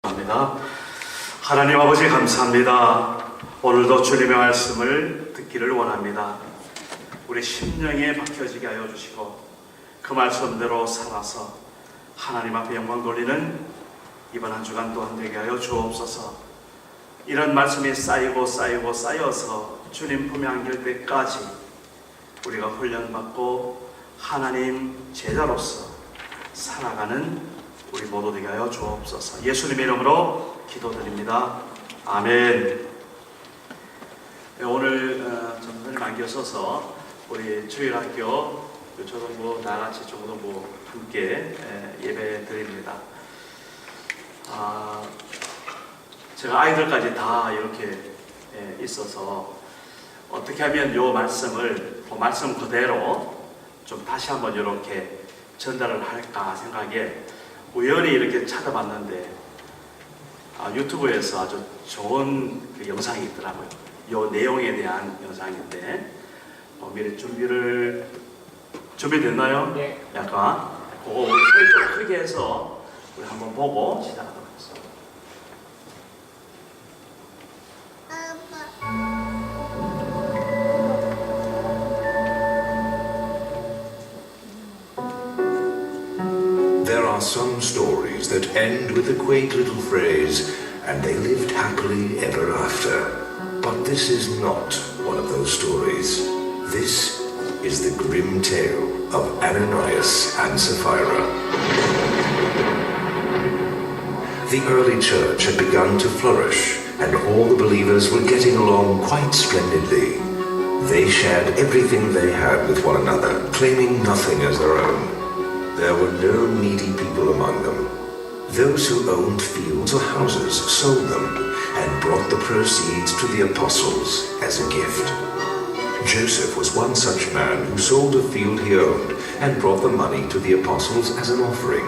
합니다. 하나님 아버지 감사합니다. 오늘도 주님의 말씀을 듣기를 원합니다. 우리 심령에 박혀지게 하여 주시고 그 말씀대로 살아서 하나님 앞에 영광 돌리는 이번 한 주간 또한 되게 하여 주옵소서. 이런 말씀이 쌓여서 주님 품에 안길 때까지 우리가 훈련받고 하나님 제자로서 살아가는 우리 모두 되게 하여 주옵소서. 예수님의 이름으로 기도드립니다. 아멘. 오늘 전선을 안겨서서 우리 주일학교 초등부 나같이 중고등부 함께 예배 드립니다. 제가 아이들까지 다 이렇게 있어서 어떻게 하면 이 말씀을 그 말씀 그대로 좀 다시 한번 이렇게 전달을 할까 생각에 우연히 이렇게 찾아봤는데 유튜브에서 아주 좋은 그 영상이 있더라고요. 이 내용에 대한 영상인데 미리 준비됐나요? 네. 약간 그거 우리 소리 좀 크게 해서 우리 한번 보고 시작하도록 하겠습니다. There are some stories that end with a quaint little phrase, and they lived happily ever after. But this is not one of those stories. This is the grim tale of Ananias and Sapphira. The early church had begun to flourish, and all the believers were getting along quite splendidly. They shared everything they had with one another, claiming nothing as their own. There were no needy people among them. Those who owned fields or houses sold them and brought the proceeds to the apostles as a gift. Joseph was one such man who sold a field he owned and brought the money to the apostles as an offering.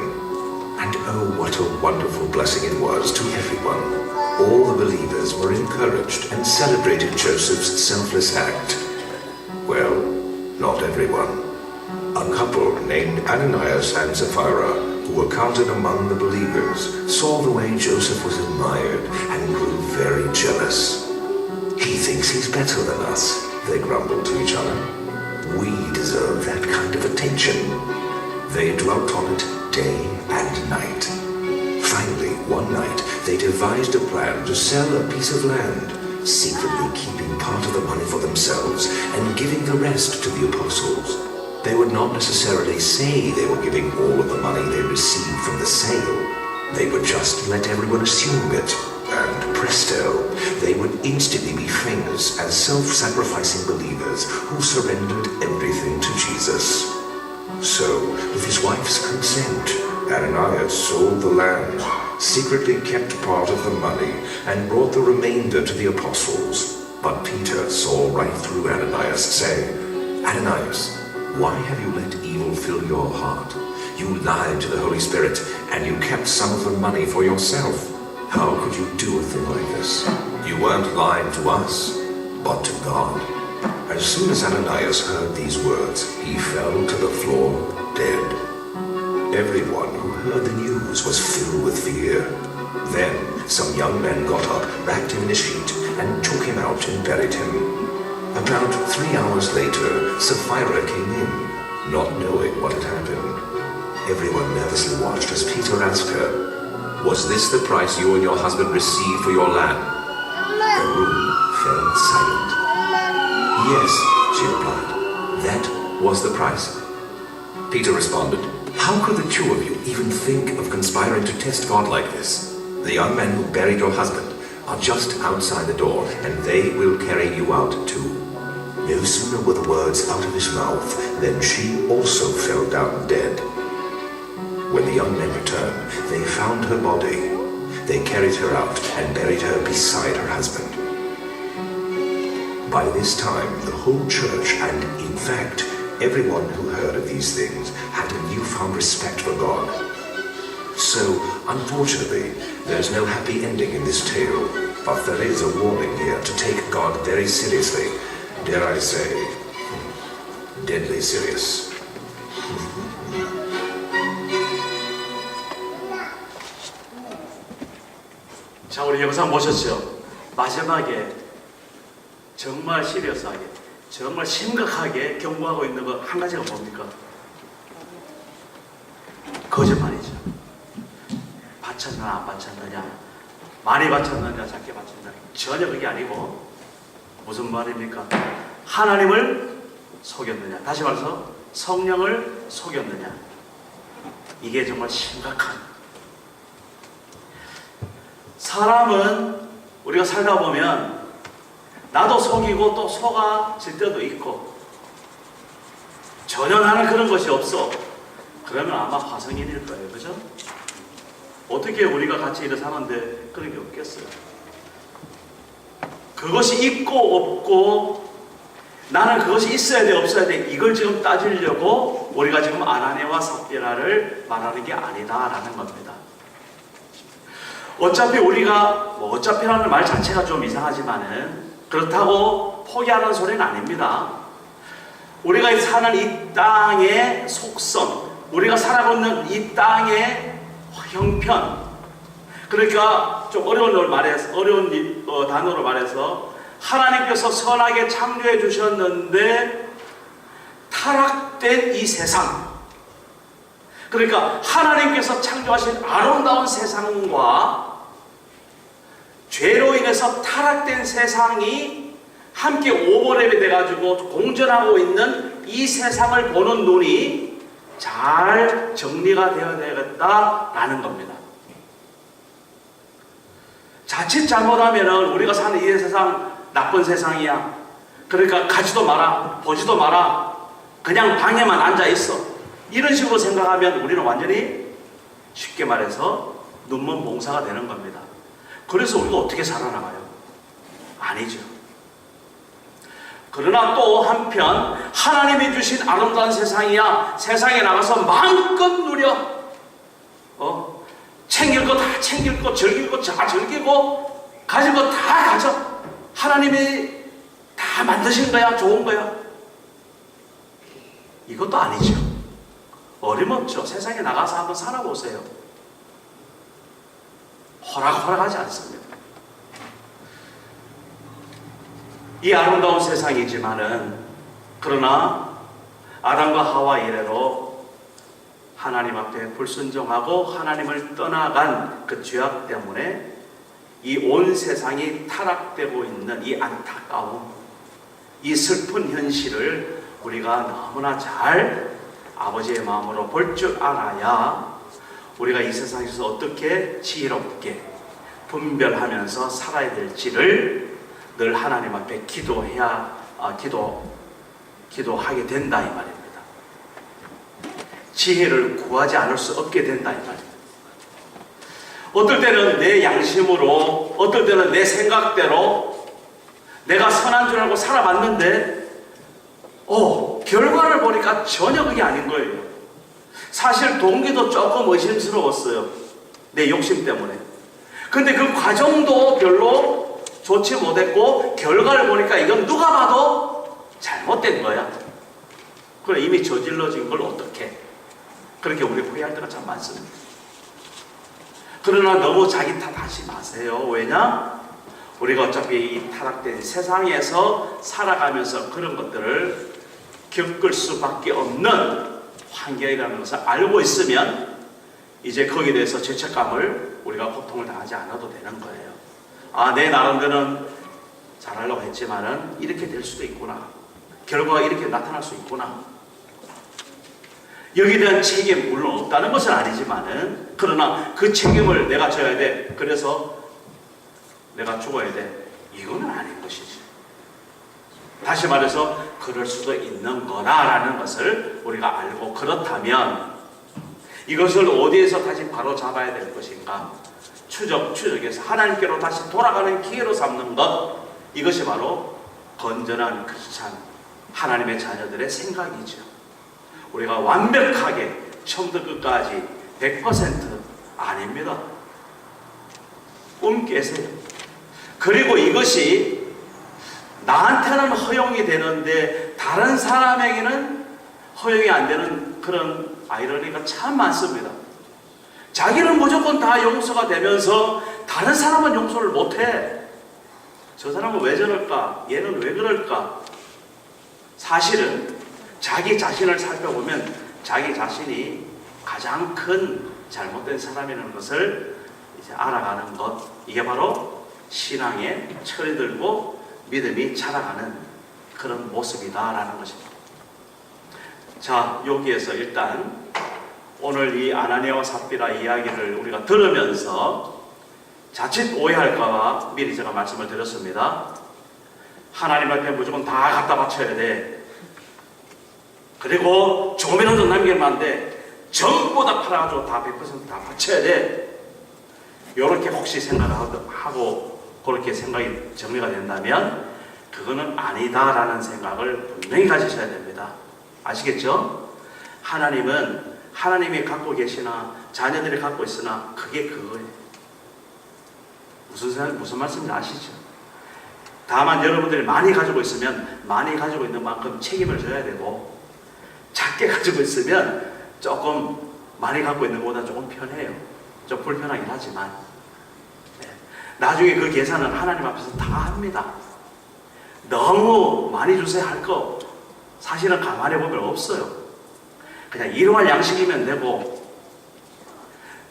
And oh, what a wonderful blessing it was to everyone. All the believers were encouraged and celebrated Joseph's selfless act. Well, not everyone. A couple named Ananias and Sapphira, who were counted among the believers, saw the way Joseph was admired and grew very jealous. "He thinks he's better than us," they grumbled to each other. "We deserve that kind of attention." They dwelt on it day and night. Finally, one night, they devised a plan to sell a piece of land, secretly keeping part of the money for themselves and giving the rest to the apostles. They would not necessarily say they were giving all of the money they received from the sale. They would just let everyone assume it, and presto, they would instantly be famous as self-sacrificing believers who surrendered everything to Jesus. So, with his wife's consent, Ananias sold the land, secretly kept part of the money, and brought the remainder to the apostles. But Peter saw right through Ananias, saying, "Ananias, why have you let evil fill your heart? You lied to the Holy Spirit, and you kept some of the money for yourself. How could you do a thing like this? You weren't lying to us, but to God." As soon as Ananias heard these words, he fell to the floor dead. Everyone who heard the news was filled with fear. Then some young men got up, wrapped him in a sheet, and took him out and buried him. About 3 hours later, Sapphira came in, not knowing what had happened. Everyone nervously watched as Peter asked her, "Was this the price you and your husband received for your land?" The room fell silent. "Yes," she replied, "that was the price." Peter responded, "How could the two of you even think of conspiring to test God like this? The young men who buried your husband are just outside the door, and they will carry you out too." No sooner were the words out of his mouth than she also fell down dead. When the young men returned, they found her body. They carried her out and buried her beside her husband. By this time, the whole church, and in fact, everyone who heard of these things, had a newfound respect for God. So, unfortunately, there's no happy ending in this tale, but there is a warning here to take God very seriously. Dare I say, deadly serious. 자, 우리 영상 보셨죠? 마지막에 정말 시리어스하게, 정말 심각하게 경고하고 있는 거 한 가지가 뭡니까? 거짓말이죠. 바쳤느냐 안 바쳤느냐, 많이 바쳤느냐 작게 바쳤느냐, 전혀 그게 아니고 무슨 말입니까? 하나님을 속였느냐, 다시 말해서 성령을 속였느냐. 이게 정말 심각한. 사람은 우리가 살다 보면 나도 속이고 또 속아질 때도 있고, 전혀 나는 그런 것이 없어. 그러면 아마 화성인일 거예요. 그죠? 어떻게 우리가 같이 일을 사는데 그런 게 없겠어요? 그것이 있고 없고, 나는 그것이 있어야 돼 없어야 돼, 이걸 지금 따지려고 우리가 지금 아나니아와 삽비라를 말하는 게 아니다라는 겁니다. 어차피 우리가 어차피라는 말 자체가 좀 이상하지만은 그렇다고 포기하는 소리는 아닙니다. 우리가 사는 이 땅의 속성, 우리가 살아가고 있는 이 땅의 형편, 그러니까 좀 어려운 단어로 말해서 하나님께서 선하게 창조해 주셨는데 타락된 이 세상, 그러니까 하나님께서 창조하신 아름다운 세상과 죄로 인해서 타락된 세상이 함께 오버랩이 돼가지고 공존하고 있는 이 세상을 보는 눈이 잘 정리가 되어야 되겠다라는 겁니다. 자칫 잘못하면 우리가 사는 이 세상 나쁜 세상이야, 그러니까 가지도 마라, 보지도 마라, 그냥 방에만 앉아 있어, 이런 식으로 생각하면 우리는 완전히 쉽게 말해서 눈먼 봉사가 되는 겁니다. 그래서 우리가 어떻게 살아나가요? 아니죠. 그러나 또 한편 하나님이 주신 아름다운 세상이야, 세상에 나가서 마음껏 누려, 챙길 거 다 챙기고, 즐길 거 다 즐기고, 가질 거 다 가져. 하나님이 다 만드신 거야, 좋은 거야. 이것도 아니죠. 어림없죠. 세상에 나가서 한번 살아보세요. 호락호락하지 않습니다. 이 아름다운 세상이지만은, 그러나 아담과 하와 이래로 하나님 앞에 불순종하고 하나님을 떠나간 그 죄악 때문에 이 온 세상이 타락되고 있는 이 안타까움, 이 슬픈 현실을 우리가 너무나 잘 아버지의 마음으로 볼 줄 알아야 우리가 이 세상에서 어떻게 지혜롭게 분별하면서 살아야 될지를 늘 하나님 앞에 기도하게 된다 이 말입니다. 지혜를 구하지 않을 수 없게 된다 이 말입니다. 어떨 때는 내 양심으로, 어떨 때는 내 생각대로 내가 선한 줄 알고 살아봤는데 결과를 보니까 전혀 그게 아닌 거예요. 사실 동기도 조금 의심스러웠어요. 내 욕심 때문에. 근데 그 과정도 별로 좋지 못했고, 결과를 보니까 이건 누가 봐도 잘못된 거야. 그래, 이미 저질러진 걸 어떻게, 그렇게 우리 후회할 때가 참 많습니다. 그러나 너무 자기 탓하지 마세요. 왜냐? 우리가 어차피 이 타락된 세상에서 살아가면서 그런 것들을 겪을 수밖에 없는 환경이라는 것을 알고 있으면 이제 거기에 대해서 죄책감을, 우리가 고통을 당하지 않아도 되는 거예요. 아, 내 나름대로는 잘하려고 했지만은 이렇게 될 수도 있구나, 결과가 이렇게 나타날 수 있구나. 여기에 대한 책임 물론 없다는 것은 아니지만은, 그러나 그 책임을 내가 져야 돼, 그래서 내가 죽어야 돼, 이거는 아닌 것이지. 다시 말해서 그럴 수도 있는 거다라는 것을 우리가 알고, 그렇다면 이것을 어디에서 다시 바로 잡아야 될 것인가? 추적해서 하나님께로 다시 돌아가는 기회로 삼는 것, 이것이 바로 건전한 크리스찬, 하나님의 자녀들의 생각이죠. 우리가 완벽하게 처음부터 끝까지 100% 아닙니다. 꿈 깨세요. 그리고 이것이 나한테는 허용이 되는데 다른 사람에게는 허용이 안 되는 그런 아이러니가 참 많습니다. 자기는 무조건 다 용서가 되면서 다른 사람은 용서를 못해. 저 사람은 왜 저럴까? 얘는 왜 그럴까? 사실은 자기 자신을 살펴보면 자기 자신이 가장 큰 잘못된 사람이라는 것을 이제 알아가는 것, 이게 바로 신앙의 철이 들고 믿음이 자라가는 그런 모습이다라는 것입니다. 자, 여기에서 일단 오늘 이 아나니아와 삽비라 이야기를 우리가 들으면서 자칫 오해할까봐 미리 제가 말씀을 드렸습니다. 하나님 앞에 무조건 다 갖다 바쳐야 돼. 그리고 조금이라도 남기면 안 돼. 전부 다 팔아가지고 다 100%다 바쳐야 돼. 이렇게 혹시 생각을 하고 그렇게 생각이 정리가 된다면 그거는 아니다라는 생각을 분명히 가지셔야 됩니다. 아시겠죠? 하나님은 하나님이 갖고 계시나 자녀들이 갖고 있으나 그게 그거예요. 무슨 말씀인지 아시죠? 다만 여러분들이 많이 가지고 있으면 많이 가지고 있는 만큼 책임을 져야 되고, 작게 가지고 있으면 조금 많이 갖고 있는 것보다 조금 편해요. 좀 불편하긴 하지만 나중에 그 계산은 하나님 앞에서 다 합니다. 너무 많이 주세요 할 거 사실은 가만히 보면 없어요. 그냥 일용할 양식이면 되고,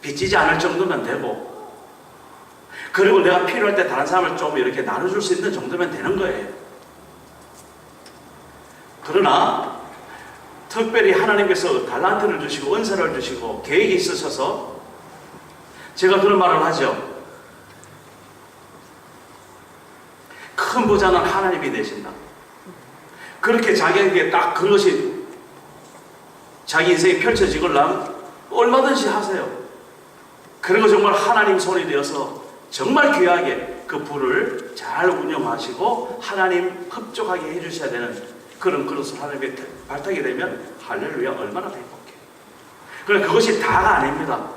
빚지지 않을 정도면 되고, 그리고 내가 필요할 때 다른 사람을 좀 이렇게 나눠줄 수 있는 정도면 되는 거예요. 그러나 특별히 하나님께서 달란트를 주시고 은사를 주시고 계획이 있으셔서 제가 그런 말을 하죠. 큰 부자는 하나님이 되신다. 그렇게 자기에게 딱 그것이 자기 인생이 펼쳐지걸랑 얼마든지 하세요. 그리고 정말 하나님 손이 되어서 정말 귀하게 그 부를 잘 운영하시고 하나님 흡족하게 해주셔야 되는 그런 그릇을 하나님께 발탁이 되면 할렐루야 얼마나 행복해. 그러나 그것이 다가 아닙니다.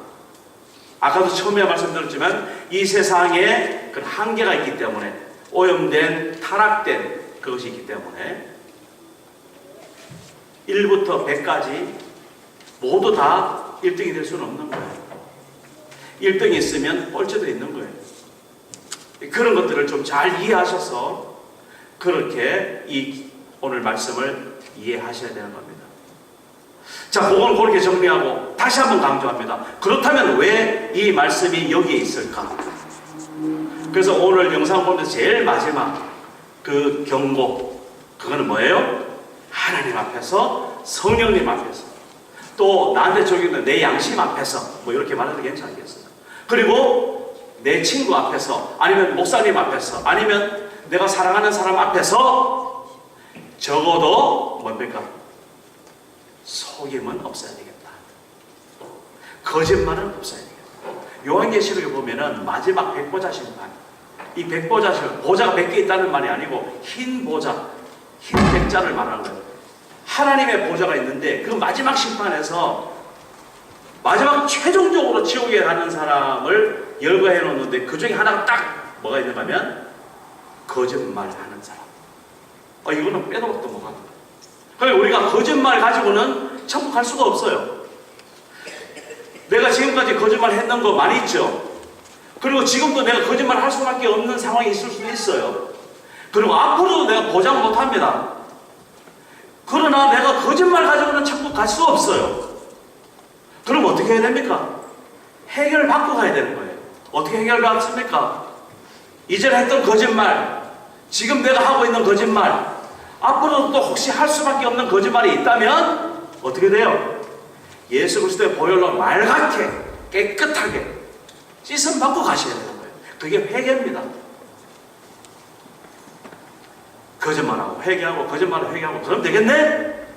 아까도 처음에 말씀드렸지만 이 세상에 그 한계가 있기 때문에, 오염된 타락된 그것이 있기 때문에 1부터 100까지 모두 다 1등이 될 수는 없는 거예요. 1등이 있으면 꼴찌도 있는 거예요. 그런 것들을 좀 잘 이해하셔서 그렇게 이 오늘 말씀을 이해하셔야 되는 겁니다. 자, 그걸 그렇게 정리하고 다시 한번 강조합니다. 그렇다면 왜 이 말씀이 여기에 있을까? 그래서 오늘 영상 보면서 제일 마지막 그 경고, 그거는 뭐예요? 하나님 앞에서, 성령님 앞에서, 또 나한테 적용된 내 양심 앞에서, 뭐 이렇게 말해도 괜찮겠어요. 그리고 내 친구 앞에서, 아니면 목사님 앞에서, 아니면 내가 사랑하는 사람 앞에서 적어도 뭡니까? 속임은 없어야 되겠다. 거짓말은 없어야 되겠다. 요한계시록에 보면은 마지막 백보자 심판, 이 백보자 심판, 보자가 100개 있다는 말이 아니고 흰 보자, 흰 백자를 말하는 거예요. 하나님의 보좌가 있는데 그 마지막 심판에서 마지막 최종적으로 지옥에 가는 사람을 열거해 놓는데 그 중에 하나가 딱 뭐가 있는가 하면 거짓말하는 사람. 이거는 빼도 박도 못하는 거예요. 그러니까 우리가 거짓말 가지고는 천국 갈 수가 없어요. 내가 지금까지 거짓말 했는 거 많이 있죠. 그리고 지금도 내가 거짓말 할 수밖에 없는 상황이 있을 수도 있어요. 그리고 앞으로도 내가 보장 못합니다. 그러나 내가 거짓말 가지고는 천국 갈 수 없어요. 그럼 어떻게 해야 됩니까? 해결을 받고 가야 되는 거예요. 어떻게 해결을 받습니까? 이전에 했던 거짓말, 지금 내가 하고 있는 거짓말, 앞으로도 또 혹시 할 수밖에 없는 거짓말이 있다면 어떻게 돼요? 예수 그리스도의 보혈로 맑게 깨끗하게 씻음 받고 가셔야 되는 거예요. 그게 회개입니다. 거짓말하고 회개하고 거짓말하고 회개하고 그럼 되겠네?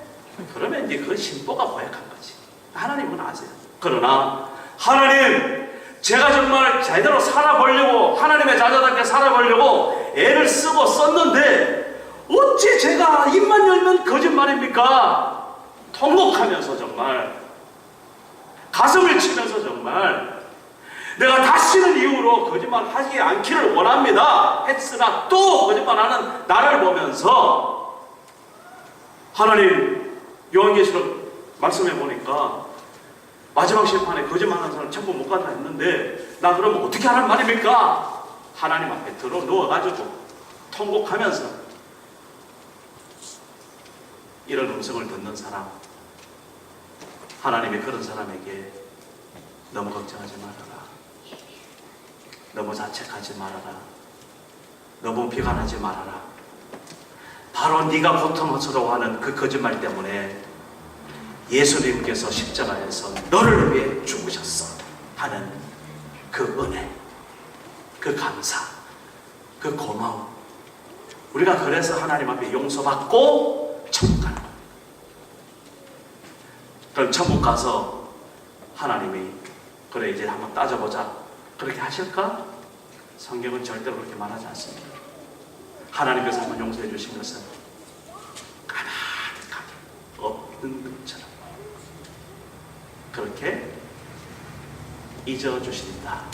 그러면 이제 그건 신보가 고약한 거지. 하나님은 아세요. 그러나 하나님, 제가 정말 제대로 살아보려고, 하나님의 자녀답게 살아보려고 애를 쓰고 썼는데 어찌 제가 입만 열면 거짓말입니까? 통곡하면서 정말 가슴을 치면서 정말 내가 다시는 이후로 거짓말하지 않기를 원합니다 했으나 또 거짓말하는 나를 보면서 하나님, 요한계시록 말씀해 보니까 마지막 심판에 거짓말하는 사람 천국 못 간다 했는데 나 그러면 어떻게 하란 말입니까? 하나님 앞에 들어 누워가지고 통곡하면서 이런 음성을 듣는 사람, 하나님이 그런 사람에게 너무 걱정하지 말아라, 너무 자책하지 말아라, 너무 비관하지 말아라. 바로 네가 고통스러워하는 그 거짓말 때문에 예수님께서 십자가에서 너를 위해 죽으셨어 하는 그 은혜, 그 감사, 그 고마움, 우리가 그래서 하나님 앞에 용서받고 천국 가는 거예요. 그럼 천국 가서 하나님이 그래 이제 한번 따져보자 그렇게 하실까? 성경은 절대로 그렇게 말하지 않습니다. 하나님께서 한번 용서해 주신 것은 가득하게 없는 것처럼 그렇게 잊어주신다.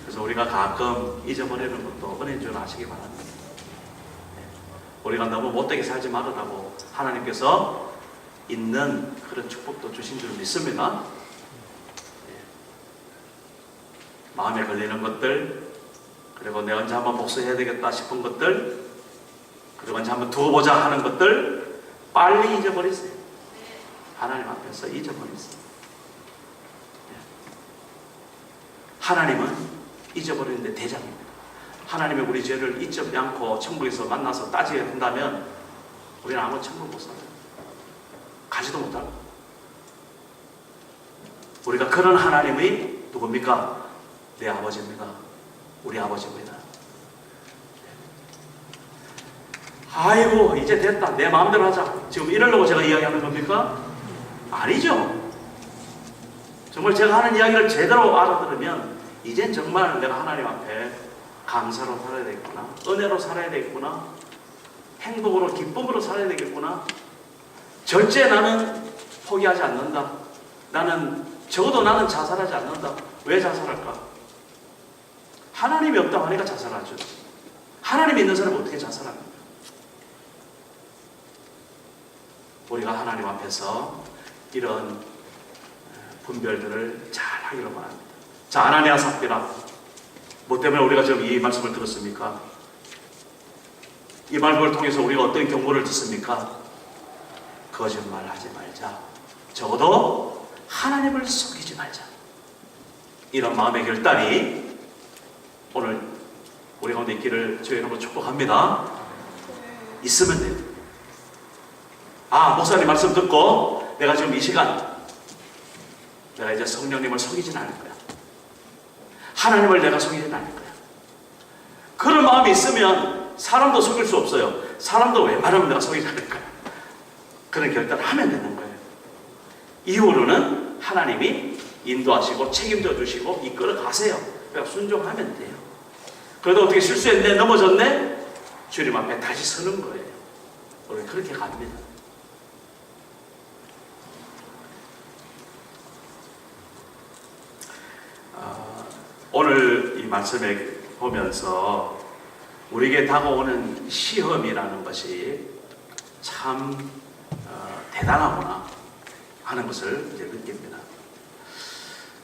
그래서 우리가 가끔 잊어버리는 것도 은혜인 줄 아시기 바랍니다. 우리가 너무 못되게 살지 말으라고 하나님께서 있는 그런 축복도 주신 줄 믿습니다. 마음에 걸리는 것들, 그리고 내가 언제 한번 복수해야 되겠다 싶은 것들, 그리고 언제 한번 두고 보자 하는 것들 빨리 잊어버리세요. 하나님 앞에서 잊어버리세요. 하나님은 잊어버리는데 대장입니다. 하나님이 우리 죄를 잊지 않고 천국에서 만나서 따지게 한다면 우리는 아무 천국 못 살아요. 가지도 못하고. 우리가 그런 하나님이 누굽니까? 내 아버지입니다. 우리 아버지입니다. 아이고 이제 됐다, 내 마음대로 하자, 지금 이러려고 제가 이야기하는 겁니까? 아니죠. 정말 제가 하는 이야기를 제대로 알아들으면 이젠 정말 내가 하나님 앞에 감사로 살아야 되겠구나, 은혜로 살아야 되겠구나, 행복으로 기쁨으로 살아야 되겠구나. 절제 나는 포기하지 않는다. 적어도 나는 자살하지 않는다. 왜 자살할까? 하나님이 없다고 하니까 자살하죠. 하나님이 있는 사람은 어떻게 자살합니까? 우리가 하나님 앞에서 이런 분별들을 잘 하기를 바랍니다. 자, 아나니아 삽비라, 뭐 때문에 우리가 지금 이 말씀을 들었습니까? 이 말씀을 통해서 우리가 어떤 경고를 듣습니까? 거짓말하지 말자. 적어도 하나님을 속이지 말자. 이런 마음의 결단이 오늘 우리 가운데 있기를 주의 이름으로 축복합니다. 있으면 돼요. 아, 목사님 말씀 듣고 내가 지금 이 시간 내가 이제 성령님을 속이진 않을 거야. 하나님을 내가 속이진 않을 거야. 그런 마음이 있으면 사람도 속일 수 없어요. 사람도 웬만하면 내가 속이지 않을 거야. 그런 결단을 하면 되는 거예요. 이후로는 하나님이 인도하시고 책임져 주시고 이끌어 가세요. 그러니까 순종하면 돼요. 그래도 어떻게 실수했네, 넘어졌네, 주님 앞에 다시 서는 거예요. 우리 그렇게 갑니다. 오늘 이 말씀에 보면서 우리에게 다가오는 시험이라는 것이 참 대단하구나 하는 것을 이제 느낍니다.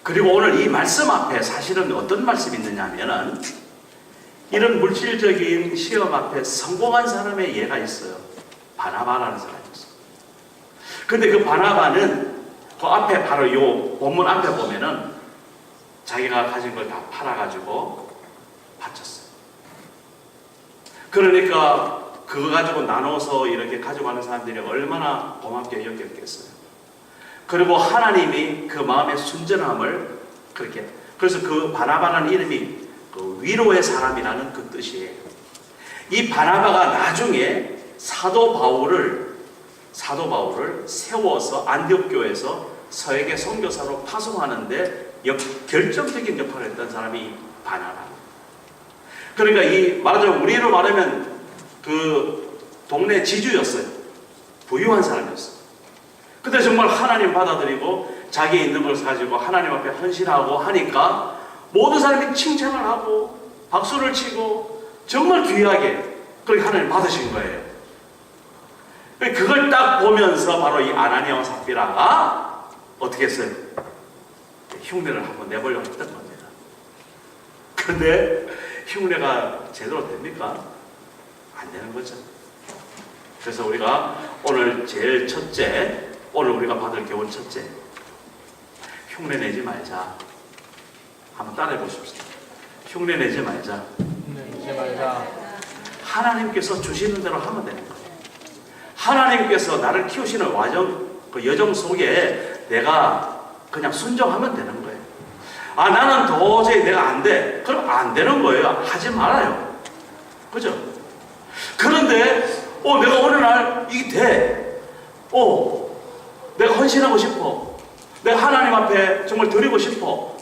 그리고 오늘 이 말씀 앞에 사실은 어떤 말씀이 있느냐 하면은 이런 물질적인 시험 앞에 성공한 사람의 예가 있어요. 바나바라는 사람이 있어요. 근데 그 바나바는 그 앞에 바로 이 본문 앞에 보면은 자기가 가진 걸 다 팔아가지고 바쳤어요. 그러니까 그거 가지고 나눠서 이렇게 가져가는 사람들이 얼마나 고맙게 여겼겠어요. 그리고 하나님이 그 마음의 순전함을 그렇게, 그래서 그 바나바라는 이름이 그 위로의 사람이라는 그 뜻이에요. 이 바나바가 나중에 사도 바울을 세워서 안디옥 교회에서 서에게 선교사로 파송하는데 결정적인 역할을 했던 사람이 바나바. 그러니까 이 말하자면 우리로 말하면 그 동네 지주였어요. 부유한 사람이었어요. 근데 정말 하나님 받아들이고 자기의 있는 것을 가지고 하나님 앞에 헌신하고 하니까 모든 사람이 칭찬을 하고 박수를 치고 정말 귀하게 그렇게 하나님 받으신 거예요. 그걸 딱 보면서 바로 이 아나니아와 삽비라가 어떻게 했어요? 흉내를 한번 내보려고 했던 겁니다. 근데 흉내가 제대로 됩니까? 안 되는 거죠. 그래서 우리가 오늘 제일 첫째, 오늘 우리가 받을 교훈 첫째, 흉내 내지 말자. 한번 따라해 보십시오. 흉내 내지 말자. 내지 말자. 하나님께서 주시는 대로 하면 되는 거예요. 하나님께서 나를 키우시는 그 여정 속에 내가 그냥 순종하면 되는 거예요. 아, 나는 도저히 내가 안 돼. 그럼 안 되는 거예요. 하지 말아요. 그죠? 그런데, 내가 어느 날 이게 돼. 내가 헌신하고 싶어. 내가 하나님 앞에 정말 드리고 싶어.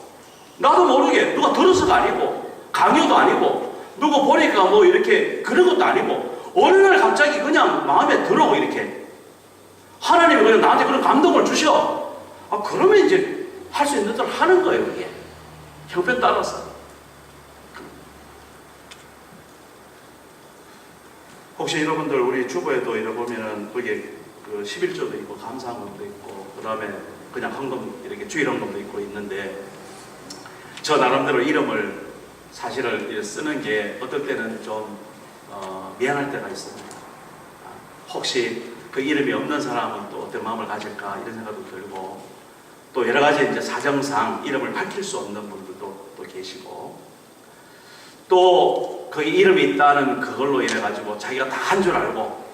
나도 모르게 누가 들어서가 아니고, 강요도 아니고, 누구 보니까 뭐 이렇게 그런 것도 아니고, 어느 날 갑자기 그냥 마음에 들어오고 이렇게. 하나님이 그냥 나한테 그런 감동을 주셔. 그러면 이제 할 수 있는 대로 하는 거예요, 그게. 형편 따라서. 혹시 여러분들 우리 주보에도 이래 보면은 거기에 그 11조도 있고 감사헌금도 있고 그 다음에 그냥 헌금 이렇게 주일헌금도 있고 있는데 저 나름대로 이름을 사실을 쓰는 게 어떨 때는 좀 미안할 때가 있습니다. 혹시 그 이름이 없는 사람은 또 어떤 마음을 가질까 이런 생각도 들고 또 여러 가지 이제 사정상 이름을 밝힐 수 없는 분들도 또 계시고 또 그 이름이 있다는 그걸로 인해 가지고 자기가 다 한 줄 알고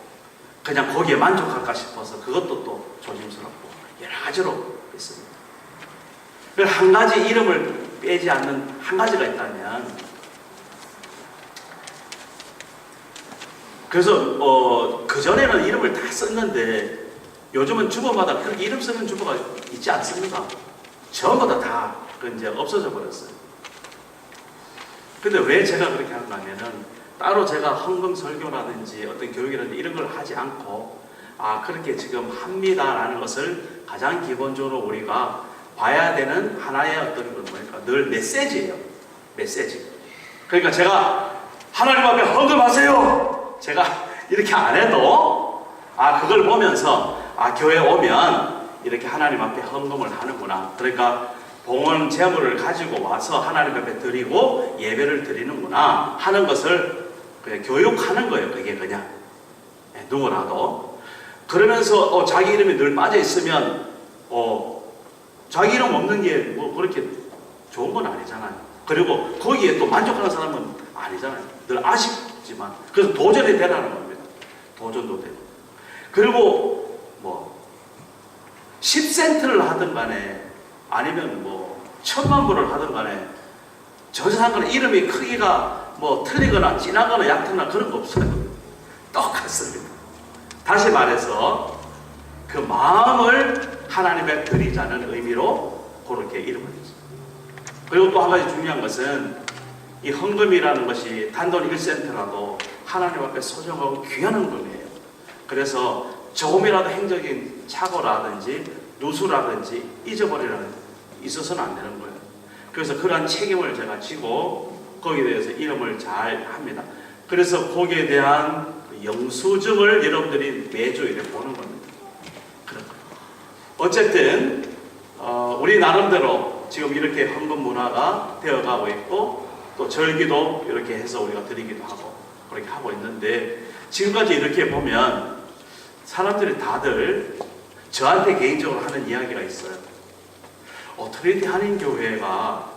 그냥 거기에 만족할까 싶어서 그것도 또 조심스럽고 여러 가지로 있습니다. 한 가지 이름을 빼지 않는 한 가지가 있다면 그래서 그전에는 이름을 다 썼는데 요즘은 주보마다 그렇게 이름 쓰는 주보가 있지 않습니다. 전부 다 이제 없어져 버렸어요. 근데 왜 제가 그렇게 하는가 하면은 따로 제가 헌금 설교라든지 어떤 교육이라든지 이런 걸 하지 않고 그렇게 지금 합니다라는 것을 가장 기본적으로 우리가 봐야 되는 하나의 어떤 건 뭐니까 늘 메시지예요. 메시지. 그러니까 제가 하나님 앞에 헌금하세요. 제가 이렇게 안 해도 그걸 보면서 교회 오면 이렇게 하나님 앞에 헌금을 하는구나. 그러니까 봉헌 재물을 가지고 와서 하나님 앞에 드리고 예배를 드리는구나 하는 것을 그냥 교육하는 거예요. 그게 그냥 누구라도 그러면서 자기 이름이 늘 빠져 있으면 자기 이름 없는 게 뭐 그렇게 좋은 건 아니잖아요. 그리고 거기에 또 만족하는 사람은 아니잖아요. 늘 아쉽지만 그래서 도전이 되라는 겁니다. 도전도 되고 그리고 뭐 10센트를 하든 간에 아니면 뭐 10,000,000불을 하든 간에 저 세상은 이름이 크기가 뭐 틀리거나 진하거나 얕거나 그런 거 없어요. 똑같습니다. 다시 말해서 그 마음을 하나님께 드리자는 의미로 그렇게 이름을 했습니다. 그리고 또 한 가지 중요한 것은 이 헌금이라는 것이 단돈 1센트라도 하나님 앞에 소중하고 귀한 헌금이에요. 그래서 조금이라도 행적인 착오라든지 누수라든지 잊어버리라든지 있어서는 안 되는 거예요. 그래서 그러한 책임을 제가 지고 거기에 대해서 이름을 잘 합니다. 그래서 거기에 대한 영수증을 여러분들이 매주 이렇게 보는 겁니다. 어쨌든 우리 나름대로 지금 이렇게 헌금 문화가 되어가고 있고 또 절기도 이렇게 해서 우리가 드리기도 하고 그렇게 하고 있는데 지금까지 이렇게 보면 사람들이 다들 저한테 개인적으로 하는 이야기가 있어요. 트리니티 한인교회가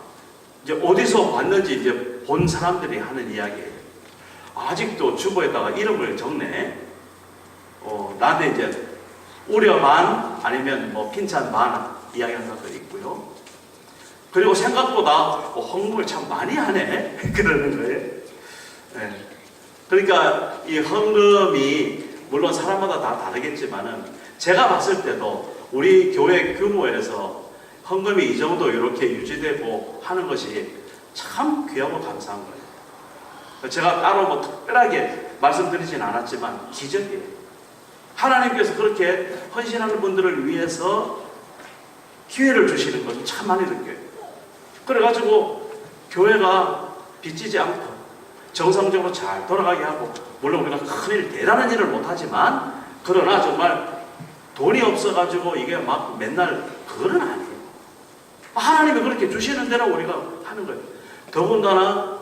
이제 어디서 왔는지 이제 본 사람들이 하는 이야기예요. 아직도 주보에다가 이름을 적네. 나한테 이제 우려 반 아니면 뭐 핀찬 반 이야기하는 사람들이 있고요. 그리고 생각보다 헌금을 참 많이 하네 그러는 거예요. 네. 그러니까 이 헌금이 물론 사람마다 다 다르겠지만은 제가 봤을 때도 우리 교회 규모에서 헌금이 이 정도 이렇게 유지되고 하는 것이 참 귀하고 감사한 거예요. 제가 따로 뭐 특별하게 말씀드리진 않았지만 기적이에요. 하나님께서 그렇게 헌신하는 분들을 위해서 기회를 주시는 것을 참 많이 느껴요. 그래가지고 교회가 빚지지 않고 정상적으로 잘 돌아가게 하고 물론 우리가 큰일 대단한 일을 못하지만 그러나 정말 돈이 없어가지고 이게 막 맨날 그건 아니에요. 하나님이 그렇게 주시는 대로 우리가 하는 거예요. 더군다나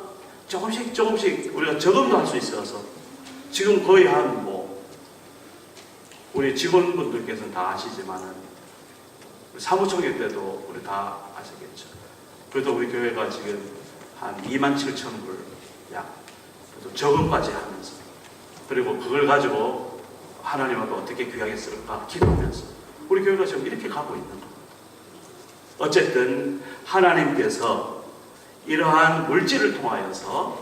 조금씩 우리가 저금도 할 수 있어서 지금 거의 우리 직원분들께서는 다 아시지만은 사무총회 때도 우리 다 아시겠죠. 그래도 우리 교회가 지금 한 27,000불 약 저금까지 하면서 그리고 그걸 가지고 하나님 앞에 어떻게 귀하게 쓸까 기도하면서 우리 교회가 지금 이렇게 가고 있는 겁니다. 어쨌든 하나님께서 이러한 물질을 통하여서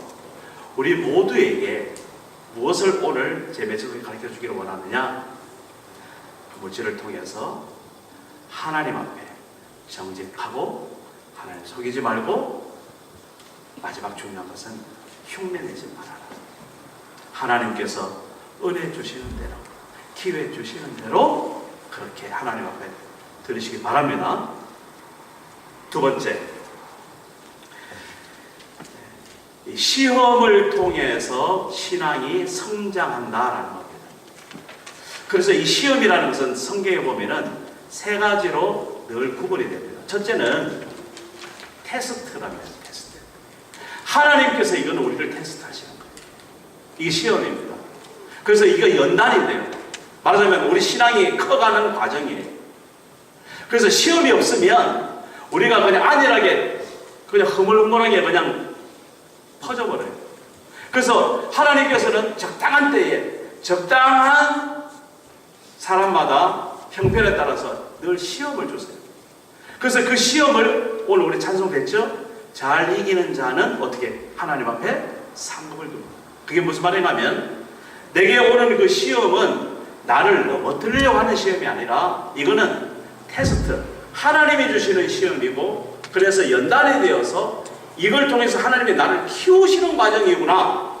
우리 모두에게 무엇을 오늘 제 메시지를 가르쳐 주기를 원하느냐? 그 물질을 통해서 하나님 앞에 정직하고 하나님 속이지 말고 마지막 중요한 것은 흉내내지 말아라. 하나님께서 은혜 주시는 대로 기회 주시는 대로 그렇게 하나님 앞에 드리시기 바랍니다. 두 번째, 시험을 통해서 신앙이 성장한다라는 겁니다. 그래서 이 시험이라는 것은 성경에 보면은 세 가지로 늘 구분이 됩니다. 첫째는 테스트라는 거예요. 테스트. 하나님께서 이거는 우리를 테스트하시는 거예요. 이게 시험입니다. 그래서 이거 연단인데요. 말하자면 우리 신앙이 커가는 과정이에요. 그래서 시험이 없으면 우리가 그냥 안일하게 그냥 흐물흐물하게 그냥 퍼져버려요. 그래서 하나님께서는 적당한 때에 적당한 사람마다 형편에 따라서 늘 시험을 주세요. 그래서 그 시험을 오늘 우리 찬송했죠? 잘 이기는 자는 어떻게? 하나님 앞에 상급을 둡니다. 그게 무슨 말이냐면 내게 오는 그 시험은 나를 넘어뜨리려고 하는 시험이 아니라 이거는 테스트, 하나님이 주시는 시험이고 그래서 연단이 되어서 이걸 통해서 하나님이 나를 키우시는 과정이구나.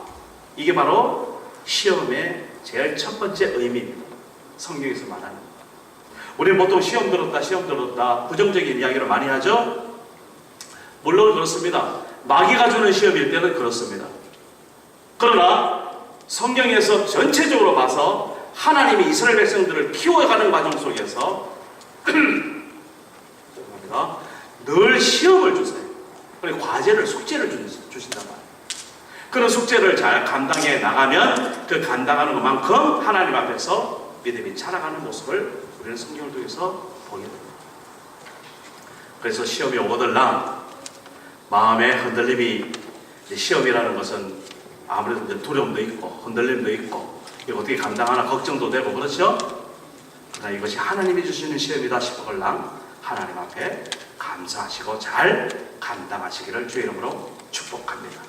이게 바로 시험의 제일 첫 번째 의미입니다. 성경에서 말하는. 우리는 보통 시험 들었다 부정적인 이야기를 많이 하죠. 물론 그렇습니다. 마귀가 주는 시험일 때는 그렇습니다. 그러나 성경에서 전체적으로 봐서 하나님이 이스라엘 백성들을 키워가는 과정 속에서 늘 시험을 주세요. 그리고 과제를, 숙제를 주신단 말이에요. 그런 숙제를 잘 감당해 나가면 그 감당하는 것만큼 하나님 앞에서 믿음이 자라가는 모습을 우리는 성경을 통해서 보게 됩니다. 그래서 시험이 오거들랑 마음의 흔들림이, 시험이라는 것은 아무래도 두려움도 있고 흔들림도 있고 이거 어떻게 감당하나 걱정도 되고 그렇죠? 그러나 이것이 하나님이 주시는 시험이다 싶어걸랑 하나님 앞에 감사하시고 잘 감당하시기를 주의 이름으로 축복합니다.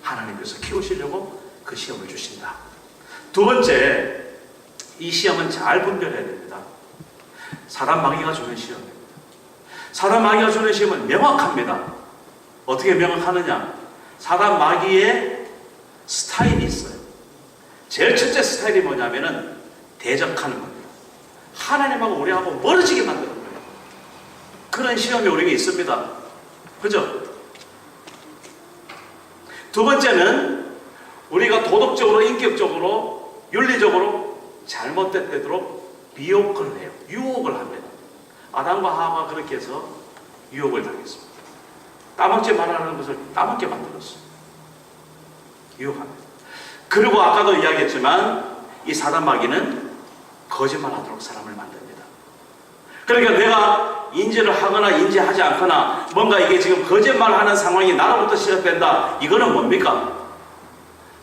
하나님께서 키우시려고 그 시험을 주신다. 두 번째, 이 시험은 잘 분별해야 됩니다. 사단 마귀가 주는 시험입니다. 사단 마귀가 주는 시험은 명확합니다. 어떻게 명확하느냐? 사단 마귀의 스타일이 있어요. 제일 첫째 스타일이 뭐냐면은 대적하는 겁니다. 하나님하고 우리하고 멀어지게 만드는 거예요. 그런 시험이 우리에게 있습니다. 그죠? 두 번째는 우리가 도덕적으로, 인격적으로, 윤리적으로 잘못되도록 미혹을 해요. 유혹을 합니다. 아담과 하와가 그렇게 해서 유혹을 당했습니다. 따먹지 말라는 것을 따먹게 만들었어요. 유혹합니다. 그리고 아까도 이야기했지만 이 사단 마귀는 거짓말하도록 사람을 만듭니다. 그러니까 내가 인지를 하거나 인지하지 않거나 뭔가 이게 지금 거짓말하는 상황이 나로부터 시작된다. 이거는 뭡니까?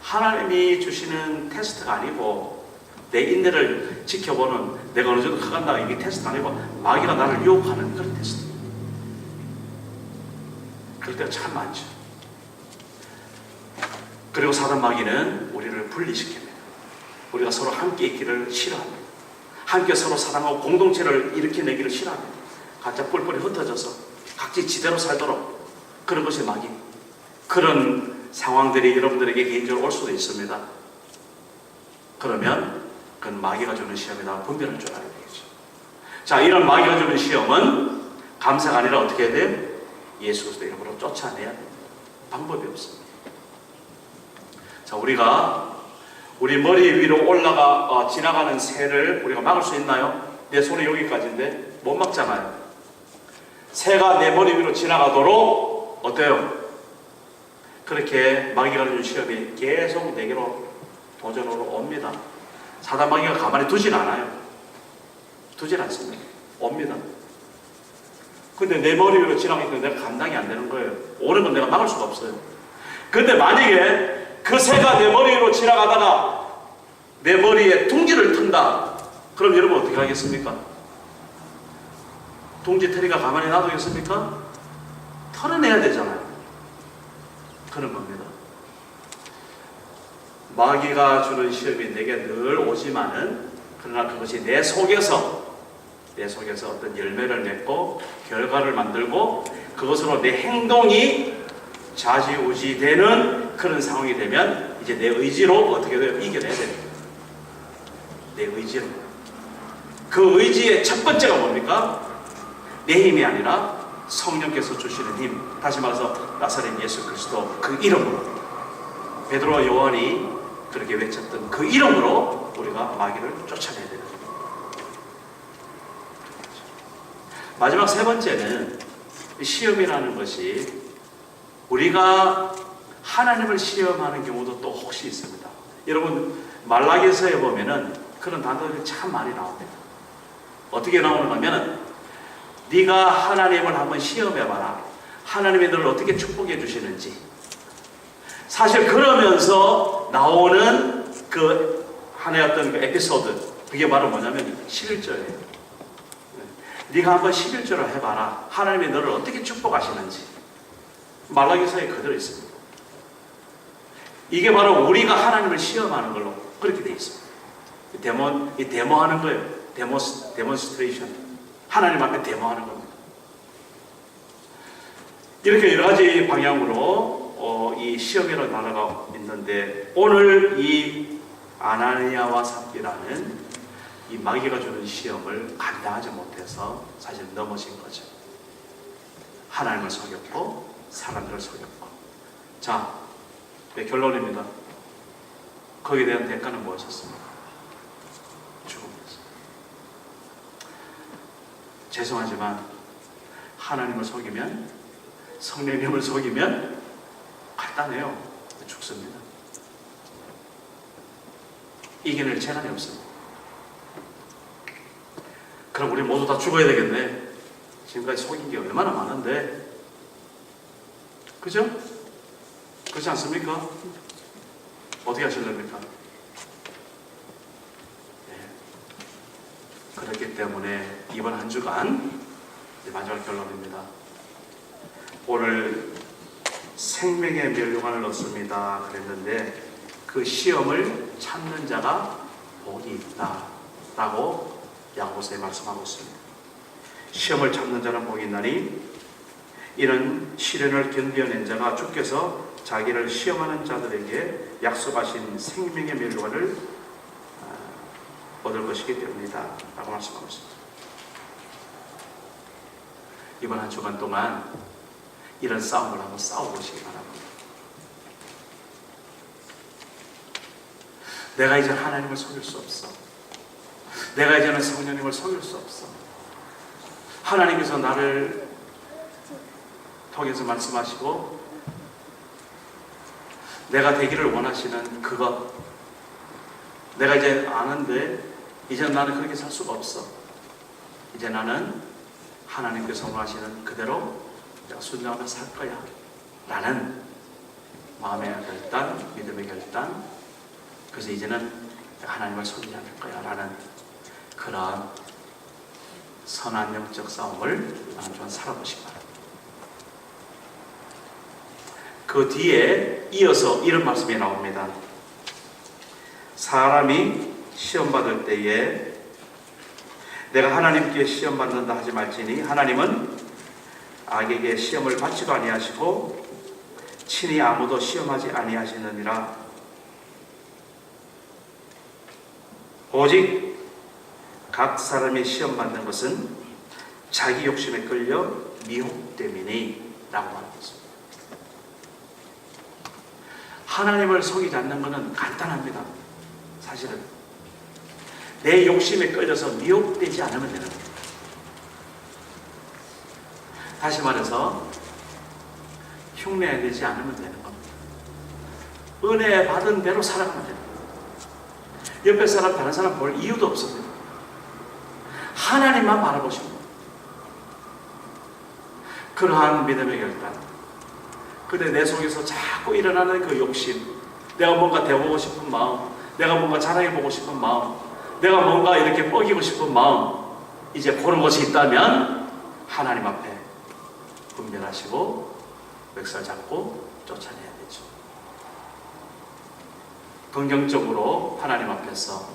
하나님이 주시는 테스트가 아니고 내 인내를 지켜보는 내가 어느 정도 커간다. 이게 테스트가 아니고 마귀가 나를 유혹하는 그런 테스트. 그럴 때가 참 많죠. 그리고 사단 마귀는 우리를 분리시킵니다. 우리가 서로 함께 있기를 싫어합니다. 함께 서로 사랑하고 공동체를 일으켜내기를 싫어합니다. 각자 뿔뿔이 흩어져서 각지 지대로 살도록 그런 것이 마귀. 그런 상황들이 여러분들에게 개인적으로 올 수도 있습니다. 그러면 그건 마귀가 주는 시험에다가 분별할 줄 알아야 되겠죠. 자, 이런 마귀가 주는 시험은 감사가 아니라 어떻게 해야 돼요? 예수 그리스도 이름으로 쫓아내야 됩니다. 방법이 없습니다. 자, 우리가 우리 머리 위로 지나가는 새를 우리가 막을 수 있나요? 내 손이 여기까지인데 못 막잖아요. 새가 내 머리 위로 지나가도록 어때요? 그렇게 마귀가 준 시험이 계속 내게로 도전으로 옵니다. 사단 마귀가 가만히 두진 않아요. 두진 않습니다. 옵니다. 근데 내 머리 위로 지나가니까 내가 감당이 안 되는 거예요. 오는 건 내가 막을 수가 없어요. 근데 만약에 그 새가 내 머리 위로 지나가다가 내 머리에 둥지를 튼다. 그럼 여러분 어떻게 하겠습니까? 둥지 테리가 가만히 놔두겠습니까? 털어내야 되잖아요. 그런 겁니다. 마귀가 주는 시험이 내게 늘 오지만은 그러나 그것이 내 속에서 어떤 열매를 맺고 결과를 만들고 그것으로 내 행동이 좌지우지되는 그런 상황이 되면 이제 내 의지로 어떻게 돼요? 이겨내야 됩니다. 내 의지로. 그 의지의 첫 번째가 뭡니까? 내 힘이 아니라 성령께서 주시는 힘. 다시 말해서 나사렛 예수 그리스도 그 이름으로, 베드로와 요한이 그렇게 외쳤던 그 이름으로 우리가 마귀를 쫓아내야 됩니다. 마지막 세 번째는 시험이라는 것이 우리가 하나님을 시험하는 경우도 또 혹시 있습니다. 여러분 말라기서에 보면은 그런 단어들이 참 많이 나옵니다. 어떻게 나오는가 하면 네가 하나님을 한번 시험해봐라. 하나님이 너를 어떻게 축복해 주시는지. 사실 그러면서 나오는 그 하나의 어떤 그 에피소드, 그게 바로 뭐냐면 11절이에요. 네가 한번 11절을 해봐라. 하나님이 너를 어떻게 축복하시는지. 말라기서에 그대로 있습니다. 이게 바로 우리가 하나님을 시험하는 걸로 그렇게 돼 있습니다. 이 데모하는 거예요. 데몬스트레이션. 하나님 앞에 데모하는 겁니다. 이렇게 여러 가지 방향으로 이 시험이라는 단어가 있는데 오늘 이 아나니아와 삽비라는 이 마귀가 주는 시험을 감당하지 못해서 사실 넘어진 거죠. 하나님을 속였고 사람들을 속였고. 자, 결론입니다. 거기에 대한 대가는 무엇이었습니까? 죽음이었습니다. 죄송하지만 하나님을 속이면, 성령님을 속이면 간단해요. 죽습니다. 이겨낼 재간이 없습니다. 그럼 우리 모두 다 죽어야 되겠네. 지금까지 속인 게 얼마나 많은데. 그죠? 그렇지 않습니까? 어떻게 하실랍니까? 네. 그렇기 때문에 이번 한 주간 마지막 결론입니다. 오늘 생명의 멸류관을 얻습니다 그랬는데 그 시험을 참는 자가 복이 있다 라고 야고보서에 말씀하고 있습니다. 시험을 참는 자는 복이 있나니 이는 시련을 견뎌낸 자가 주께서 자기를 시험하는 자들에게 약속하신 생명의 멸류관을 얻을 것이기 때문이다 라고 말씀하고 있습니다. 이번 한 주간 동안 이런 싸움을 한번 싸워보시기 바랍니다. 내가 이제 하나님을 속일 수 없어. 내가 이제는 성령님을 속일 수 없어. 하나님께서 나를 통해서 말씀하시고 내가 되기를 원하시는 그것, 내가 이제 아는데 이제 나는 그렇게 살 수가 없어. 이제 나는 하나님께서 원하시는 그대로 내가 순종하며 살 거야 라는 마음의 결단, 믿음의 결단. 그래서 이제는 하나님을 속이지 않을 거야 라는 그런 선한 영적 싸움을 나는 좀 살아보시기 바랍니다. 그 뒤에 이어서 이런 말씀이 나옵니다. 사람이 시험받을 때에 내가 하나님께 시험받는다 하지 말지니 하나님은 악에게 시험을 받지도 아니하시고 친히 아무도 시험하지 아니하시느니라. 오직 각 사람이 시험받는 것은 자기 욕심에 끌려 미혹됨이니 라고 말하고 있습니다. 하나님을 속이지 않는 것은 간단합니다. 사실은 내 욕심에 끌려서 미혹되지 않으면 되는 겁니다. 다시 말해서 흉내내지 않으면 되는 겁니다. 은혜 받은 대로 살아가면 됩니다. 옆에 사람 다른 사람 볼 이유도 없습니다. 하나님만 바라보십니다. 그러한 믿음의 결단. 근데 내 속에서 자꾸 일어나는 그 욕심, 내가 뭔가 되어보고 싶은 마음, 내가 뭔가 자랑해보고 싶은 마음, 내가 뭔가 이렇게 뻐기고 싶은 마음, 이제 그런 것이 있다면 하나님 앞에 분별하시고 멱살 잡고 쫓아내야 되죠. 긍정적으로 하나님 앞에서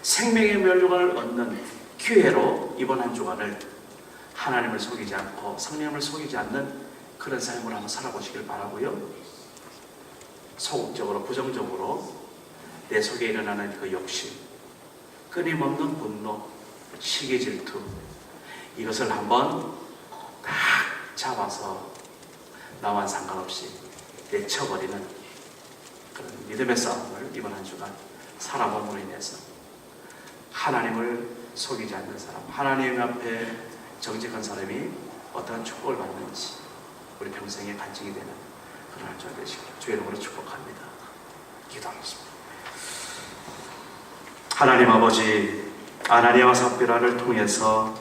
생명의 면류관을 얻는 기회로 이번 한 주간을 하나님을 속이지 않고 성령을 속이지 않는 그런 삶을 한번 살아보시길 바라고요. 소극적으로 부정적으로 내 속에 일어나는 그 욕심, 끊임없는 분노, 시기 질투, 이것을 한번 딱 잡아서 나와 상관없이 내쳐버리는 그런 믿음의 싸움을 이번 한 주간 살아봄으로 인해서 하나님을 속이지 않는 사람, 하나님 앞에 정직한 사람이 어떠한 축복을 받는지 우리 평생에 간증이 되는 그런 한 주가 되시기를 주의 이름으로 축복합니다. 기도하겠습니다. 하나님 아버지, 아나니아와 삽비라를 통해서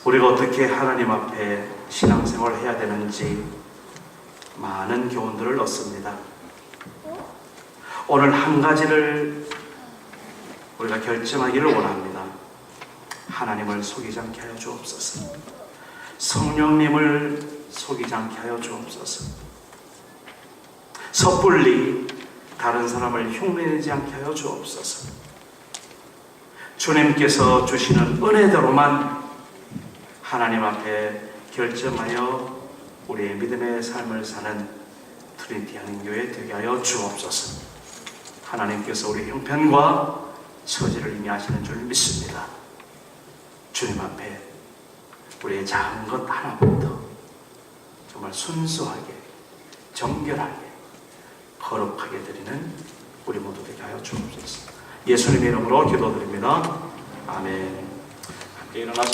우리가 어떻게 하나님 앞에 신앙생활을 해야 되는지 많은 교훈들을 얻습니다. 오늘 한 가지를 우리가 결정하기를 원합니다. 하나님을 속이지 않게 하여 주옵소서. 성령님을 속이지 않게 하여 주옵소서. 섣불리 다른 사람을 흉내내지 않게 하여 주옵소서. 주님께서 주시는 은혜대로만 하나님 앞에 결정하여 우리의 믿음의 삶을 사는 트리니티 한인교회 되게 하여 주옵소서. 하나님께서 우리 형편과 처지를 이미 아시는 줄 믿습니다. 주님 앞에 우리의 작은 것 하나부터 정말 순수하게, 정결하게, 거룩하게 드리는 우리 모두 되게 하여 주옵소서. 예수님의 이름으로 기도드립니다. 아멘. 함께 일어나서